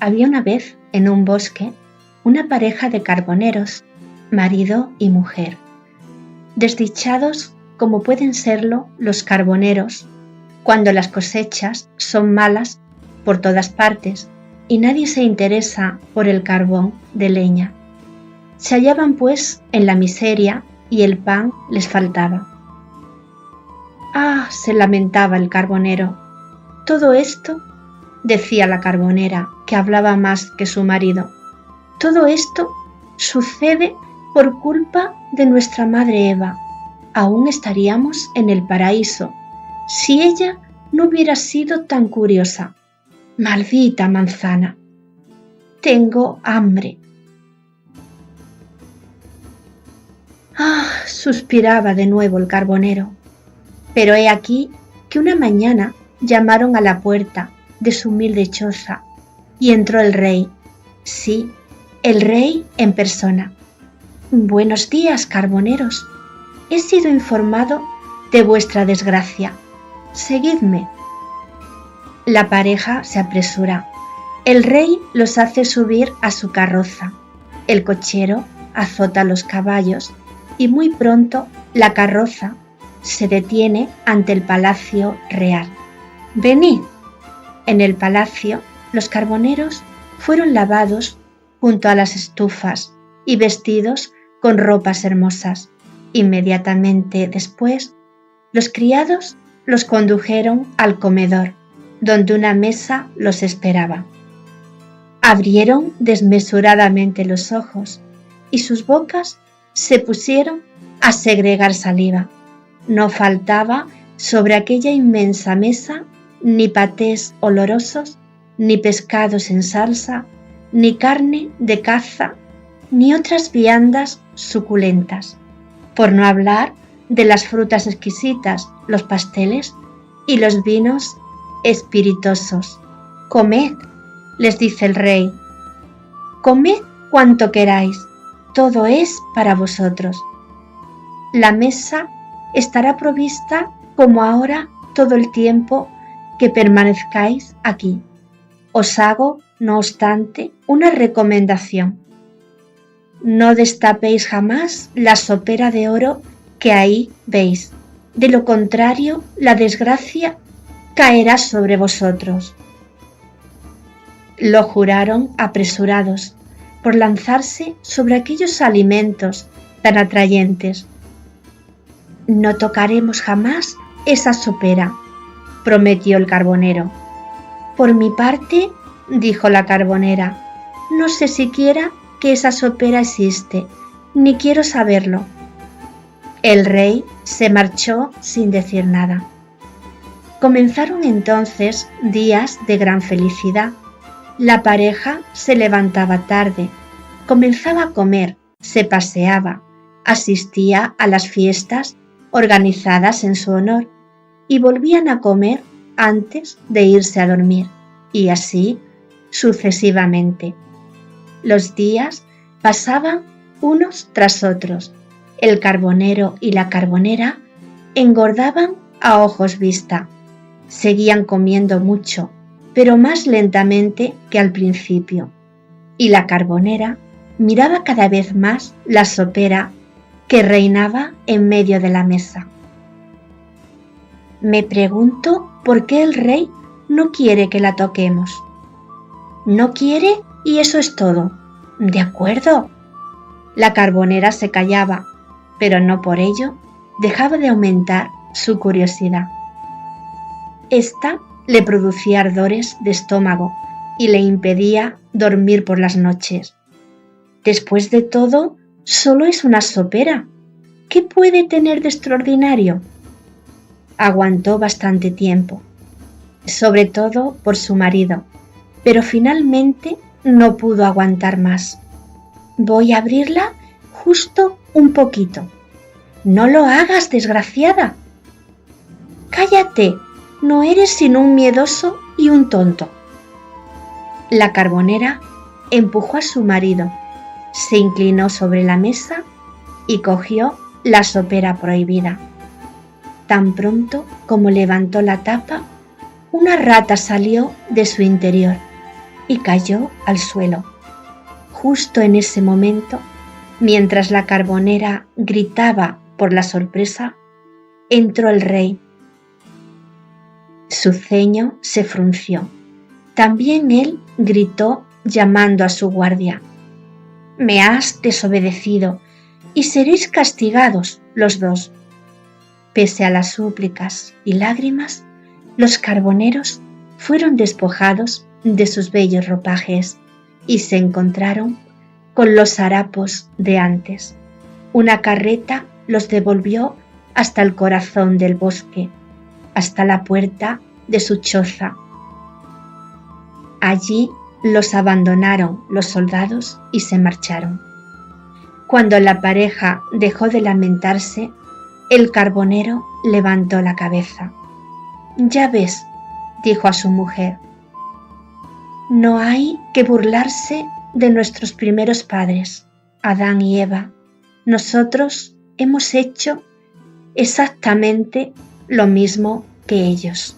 Había una vez en un bosque una pareja de carboneros, marido y mujer. Desdichados como pueden serlo los carboneros cuando las cosechas son malas por todas partes y nadie se interesa por el carbón de leña. Se hallaban pues en la miseria y el pan les faltaba. ¡Ah!, se lamentaba el carbonero. Todo esto, decía la carbonera, que hablaba más que su marido, todo esto sucede por culpa de nuestra madre Eva. Aún estaríamos en el paraíso si ella no hubiera sido tan curiosa. Maldita manzana. Tengo hambre. ¡Ah!, suspiraba de nuevo el carbonero. Pero he aquí que una mañana llamaron a la puerta de su humilde choza y entró el rey. Sí, el rey en persona. Buenos días, carboneros. He sido informado de vuestra desgracia. Seguidme. La pareja se apresura. El rey los hace subir a su carroza. El cochero azota los caballos y muy pronto la carroza se detiene ante el palacio real. Venid. En el palacio los carboneros fueron lavados junto a las estufas y vestidos con ropas hermosas. Inmediatamente después, los criados los condujeron al comedor, donde una mesa los esperaba. Abrieron desmesuradamente los ojos y sus bocas se pusieron a segregar saliva. No faltaba sobre aquella inmensa mesa ni patés olorosos, ni pescados en salsa, ni carne de caza, ni otras viandas suculentas, por no hablar de las frutas exquisitas, los pasteles y los vinos espirituosos. Comed, les dice el rey, comed cuanto queráis, todo es para vosotros. La mesa estará provista como ahora todo el tiempo que permanezcáis aquí. Os hago, no obstante, una recomendación. No destapéis jamás la sopera de oro que ahí veis. De lo contrario, la desgracia caerá sobre vosotros. Lo juraron apresurados por lanzarse sobre aquellos alimentos tan atrayentes. No tocaremos jamás esa sopera, prometió el carbonero. Por mi parte, dijo la carbonera, no sé siquiera que esa sopera existe, ni quiero saberlo. El rey se marchó sin decir nada. Comenzaron entonces días de gran felicidad. La pareja se levantaba tarde, comenzaba a comer, se paseaba, asistía a las fiestas organizadas en su honor y volvían a comer antes de irse a dormir, y así sucesivamente. Los días pasaban unos tras otros. El carbonero y la carbonera engordaban a ojos vista. Seguían comiendo mucho, pero más lentamente que al principio, y la carbonera miraba cada vez más la sopera que reinaba en medio de la mesa. Me pregunto por qué el rey no quiere que la toquemos. No quiere y eso es todo. De acuerdo. La carbonera se callaba, pero no por ello dejaba de aumentar su curiosidad. Esta le producía ardores de estómago y le impedía dormir por las noches. Después de todo, solo es una sopera. ¿Qué puede tener de extraordinario? Aguantó bastante tiempo, sobre todo por su marido, pero finalmente no pudo aguantar más. Voy a abrirla justo un poquito. No lo hagas, desgraciada. Cállate, no eres sino un miedoso y un tonto. La carbonera empujó a su marido, se inclinó sobre la mesa y cogió la sopera prohibida. Tan pronto como levantó la tapa, una rata salió de su interior y cayó al suelo. Justo en ese momento, mientras la carbonera gritaba por la sorpresa, entró el rey. Su ceño se frunció. También él gritó llamando a su guardia. «Me has desobedecido y seréis castigados los dos». Pese a las súplicas y lágrimas, los carboneros fueron despojados de sus bellos ropajes y se encontraron con los harapos de antes. Una carreta los devolvió hasta el corazón del bosque, hasta la puerta de su choza. Allí los abandonaron los soldados y se marcharon. Cuando la pareja dejó de lamentarse, el carbonero levantó la cabeza. «Ya ves», dijo a su mujer, «no hay que burlarse de nuestros primeros padres, Adán y Eva. Nosotros hemos hecho exactamente lo mismo que ellos».